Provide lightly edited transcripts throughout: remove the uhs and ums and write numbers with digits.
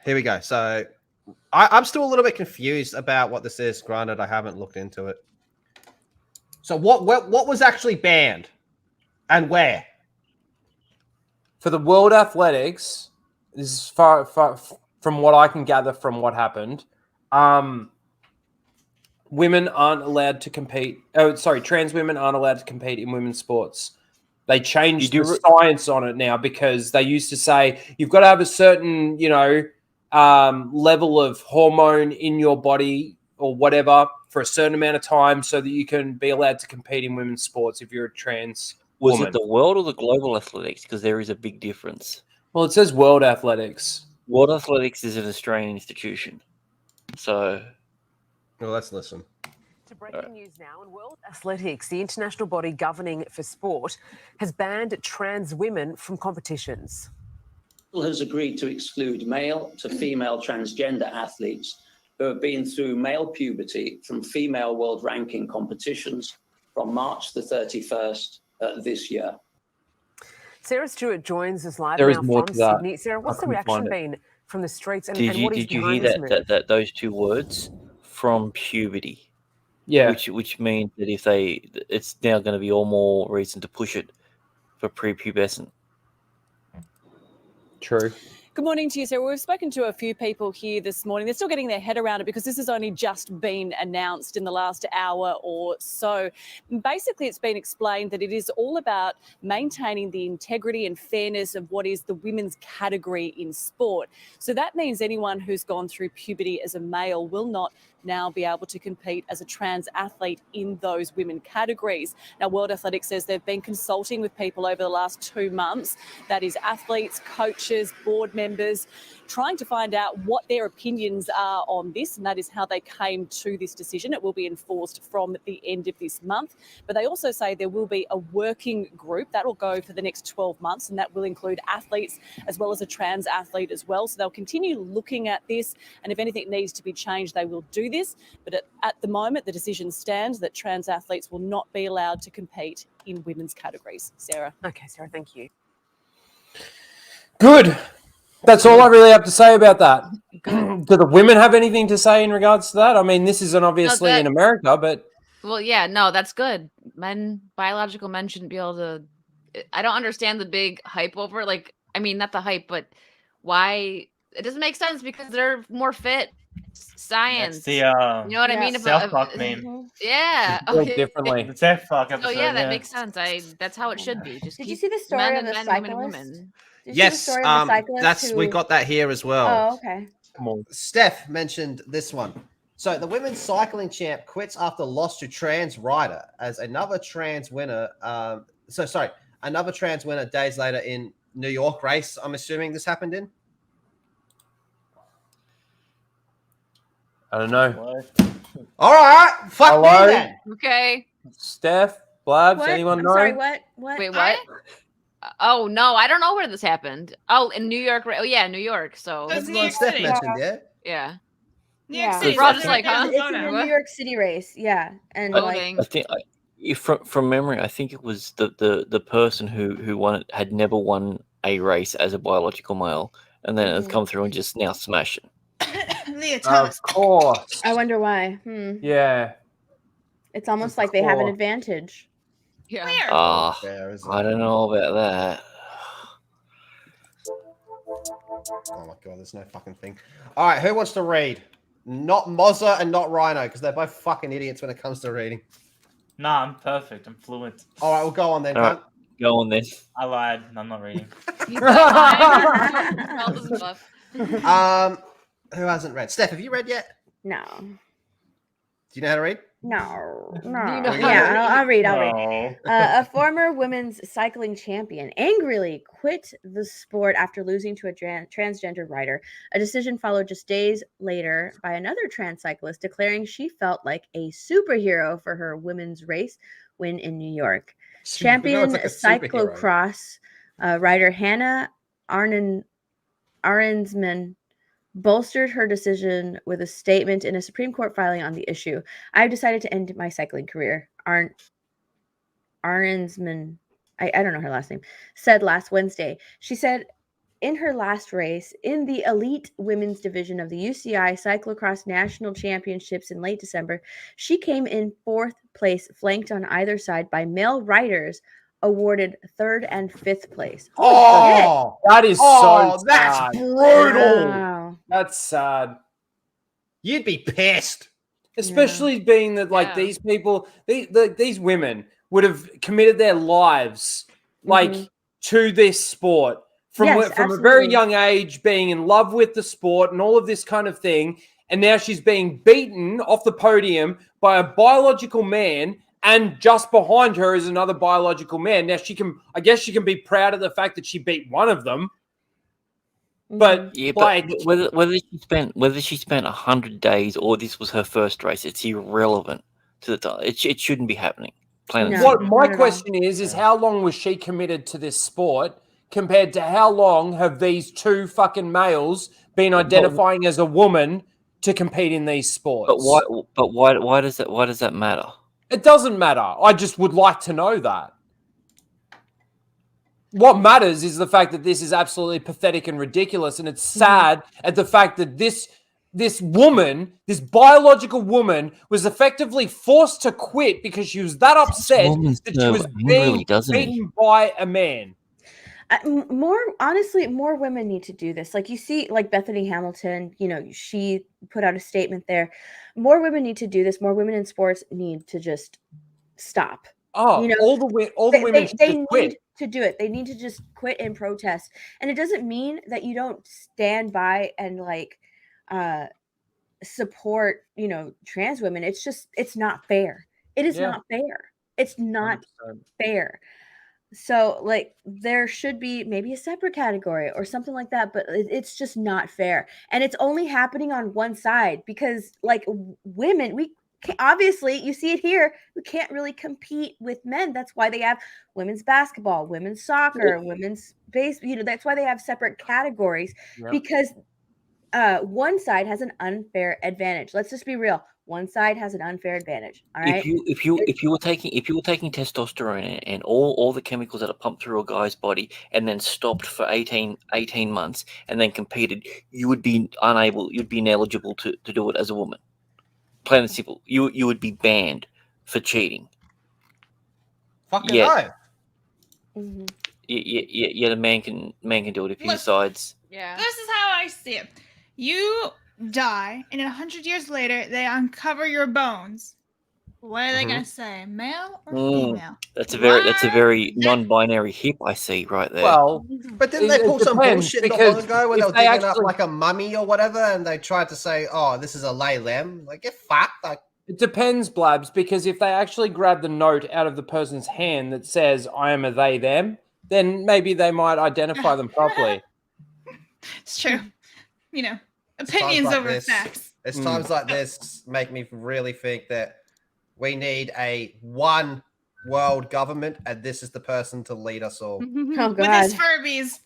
Here we go. So I'm still a little bit confused about what this is. Granted, I haven't looked into it. So what was actually banned, and where? For the World Athletics, this is far from what I can gather from what happened. Women aren't allowed to compete. Oh, sorry, trans women aren't allowed to compete in women's sports. They changed the science on it now because they used to say you've got to have a certain, level of hormone in your body or whatever for a certain amount of time so that you can be allowed to compete in women's sports if you're a trans Was woman. it the World or the Global Athletics? Because there is a big difference. Well, it says World Athletics. World Athletics is an Australian institution. So... Well, let's listen. To breaking news now, in World Athletics, the international body governing for sport has banned trans women from competitions. Has agreed to exclude male to female transgender athletes who have been through male puberty from female world ranking competitions from March the 31st this year. Sarah Stewart joins us live There now is more from to that. Sydney. Sarah, what's the reaction been from the streets and Did what is you behind hear this that, move? that those two words? From puberty. Yeah. Which means that it's now going to be all more reason to push it for prepubescent. True. Good morning to you, Sarah. We've spoken to a few people here this morning. They're still getting their head around it because this has only just been announced in the last hour or so. Basically, it's been explained that it is all about maintaining the integrity and fairness of what is the women's category in sport. So that means anyone who's gone through puberty as a male will not now be able to compete as a trans athlete in those women categories. Now, World Athletics says they've been consulting with people over the last 2 months, that is athletes, coaches, board members, trying to find out what their opinions are on this, and that is how they came to this decision. It will be enforced from the end of this month, but they also say there will be a working group that will go for the next 12 months, and that will include athletes as well as a trans athlete as well. So they'll continue looking at this, and if anything needs to be changed, they will do this. But at the moment, the decision stands that trans athletes will not be allowed to compete in women's categories. Sarah. Okay, Sarah, thank you. Good. That's all I really have to say about that. Do the women have anything to say in regards to that? I mean, this isn't obviously in America, but... Well, yeah, no, that's good. Biological men shouldn't be able to... I don't understand the big hype over it. Like, I mean, not the hype, but why... It doesn't make sense because they're more fit. Science. That's the, you know what I mean? self-fuck meme. Yeah. Okay. Differently. The self-fuck episode. Oh yeah, that makes sense. That's how it should be. Just Did you see the story of the cyclist? Yes, we got that here as well. Oh, okay. Steph mentioned this one. So the women's cycling champ quits after loss to trans rider as another trans winner. Another trans winner days later in New York race. I'm assuming this happened in. I don't know. All right. Fuck me then. Okay. Steph, Blabs, What? anyone I'm know? sorry, what? Wait, what? Oh, no, I don't know where this happened. Oh, in New York. Oh, yeah, New York. So That's what Steph mentioned, yeah? Yeah. New York City. We're all just like, huh? It's in the New York City race, yeah. And I think, from memory, I think it was the person who won it had never won a race as a biological male, and then has come through and just now smashed it. Of course. I wonder why. Yeah. It's almost like they have an advantage. Yeah. I don't know about that. Oh my god, there's no fucking thing. All right, who wants to read? Not Mozza and not Rhino, because they're both fucking idiots when it comes to reading. Nah, I'm perfect. I'm fluent. All right, we'll go on then. All right, go on then. I lied. I'm not reading. Who hasn't read? Steph, have you read yet? No. Do you know how to read? No. You know Yeah, I'll read. No. A former women's cycling champion angrily quit the sport after losing to a transgender rider. A decision followed just days later by another trans cyclist declaring she felt like a superhero for her women's race win in New York. Champion cyclocross rider Hannah Arensman bolstered her decision with a statement in a Supreme Court filing on the issue. I've decided to end my cycling career. Arensman, I don't know her last name, said last Wednesday. She said in her last race in the elite women's division of the UCI Cyclocross National Championships in late December, she came in 4th place, flanked on either side by male riders awarded 3rd and 5th place. Oh, that is oh, so that's sad. brutal. Wow. That's sad. You'd be pissed. Especially being that, like, Yeah. these people, these women would have committed their lives, like, Mhm. to this sport from Yes, from a very absolutely. young age, being in love with the sport and all of this kind of thing. And now she's being beaten off the podium by a biological man, and just behind her is another biological man. Now I guess she can be proud of the fact that she beat one of them. But Yeah, like, but whether she spent 100 days or this was her first race, it's irrelevant to the time. It shouldn't be happening. Plain and No. what simple. my not at all. question is how long was she committed to this sport compared to how long have these two fucking males been identifying as a woman to compete in these sports? But why does that matter? It doesn't matter. I just would like to know that. What matters is the fact that this is absolutely pathetic and ridiculous, and it's sad at the fact that this woman, this biological woman, was effectively forced to quit because she was that upset woman's that she so was angrily, being doesn't he? beaten by a man. Honestly, more women need to do this. Like, you see, like Bethany Hamilton, she put out a statement there. More women need to do this. More women in sports need to just stop. Oh, all the women should they just need quit. to do it. They need to just quit and protest. And it doesn't mean that you don't stand by and support, trans women. It's just, it's not fair. It is not fair. It's not 100%. fair. So, like, there should be maybe a separate category or something like that, but it's just not fair. And it's only happening on one side because, like, women, we can't, obviously, you see it here, we can't really compete with men. That's why they have women's basketball, women's soccer, women's base. That's why they have separate categories because one side has an unfair advantage. Let's just be real. One side has an unfair advantage. All right. If you were taking testosterone and all the chemicals that are pumped through a guy's body and then stopped for 18 months and then competed, you would be ineligible to do it as a woman. Plain and simple. You would be banned for cheating. Fucking Yet no. a man can do it if he decides. Yeah. This is how I see it. You die, and 100 years later, they uncover your bones. What are they gonna say, male or female? That's a very non-binary hip I see right there. Well, But didn't they pull some bullshit not long ago when they if were they digging up actually- like a mummy or whatever, and they tried to say, "Oh, this is a lay lamb." Like, get fucked. Like, It depends, Blabs, because if they actually grab the note out of the person's hand that says, I am a they, them, then maybe they might identify them properly. It's true. it's Opinions times like over this- facts. It's times like this make me really think that we need a one world government, and this is the person to lead us all. Oh With God. his Furbies.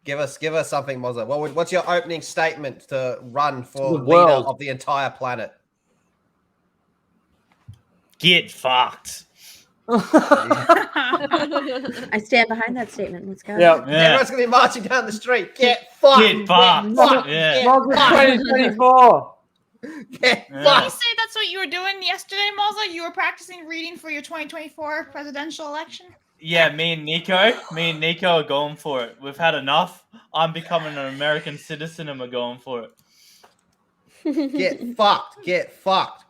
Give us something, Mozza. What's your opening statement to run for The leader world. of the entire planet? Get fucked. I stand behind that statement. Let's go. Yeah. Everyone's gonna be marching down the street. Get fucked. Get fucked. Yeah. Welcome to 2024. Get Did you fucked. say that's what you were doing yesterday, Malza? You were practicing reading for your 2024 presidential election? Yeah, me and Nico are going for it. We've had enough. I'm becoming an American citizen and we're going for it. Get fucked. Get fucked.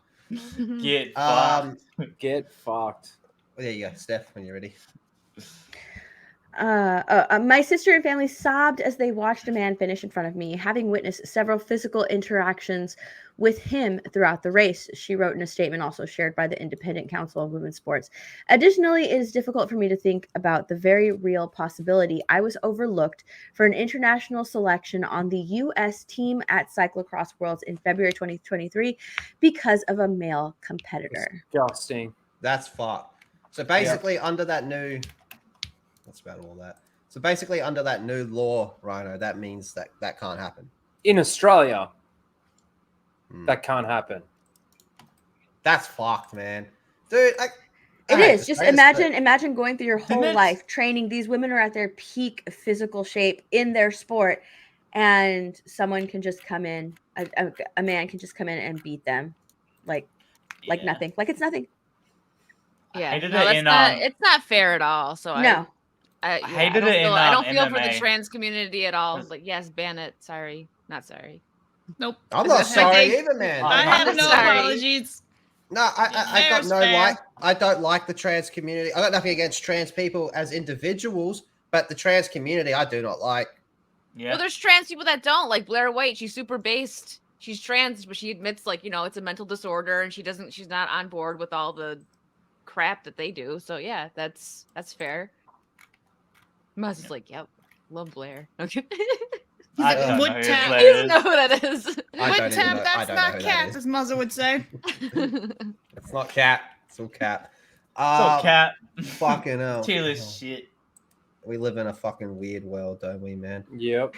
Get fucked. Get fucked. There you go, Steph, when you're ready. My sister and family sobbed as they watched a man finish in front of me, having witnessed several physical interactions with him throughout the race, she wrote in a statement also shared by the Independent Council of Women's Sports. Additionally, it is difficult for me to think about the very real possibility I was overlooked for an international selection on the U.S. team at Cyclocross Worlds in February 2023 because of a male competitor. Disgusting. That's fucked. So basically, under that new... That's about all that. So basically, under that new law, Rhino, that means that can't happen. In Australia, that can't happen. That's fucked, man. Dude, It Hey, is. Just Australia's imagine going through your whole it's- life training. These women are at their peak physical shape in their sport, and someone can just come in, a man can just come in and beat them, like Yeah. nothing, like it's nothing. Yeah, hated no, it that's in, not. It's not fair at all. So No, I hated don't it feel, in, I don't feel for the MMA. trans community at all. 'Cause- Like, yes, ban it. Sorry, not sorry. Nope. I'm I not was gonna sorry say- either, man. I I'm have not no sorry. apologies. No, I got Fair's no fair. like. I don't like the trans community. I got nothing against trans people as individuals, but the trans community I do not like. Yeah. Well, there's trans people that don't, like Blair White. She's super based. She's trans, but she admits, like, you know, it's a mental disorder, and she's not on board with all the crap that they do. So yeah, that's fair. Muzz is like, yep, love Blair. Okay. I like, don't wood know who tap. Blair He doesn't is. know who that is. I Wood don't even tap, know- I that's don't know not who that cat, is. as Muzza would say. It's not cat. It's all cat. So cat. Fucking hell. Taylor's shit. We live in a fucking weird world, don't we, man? Yep.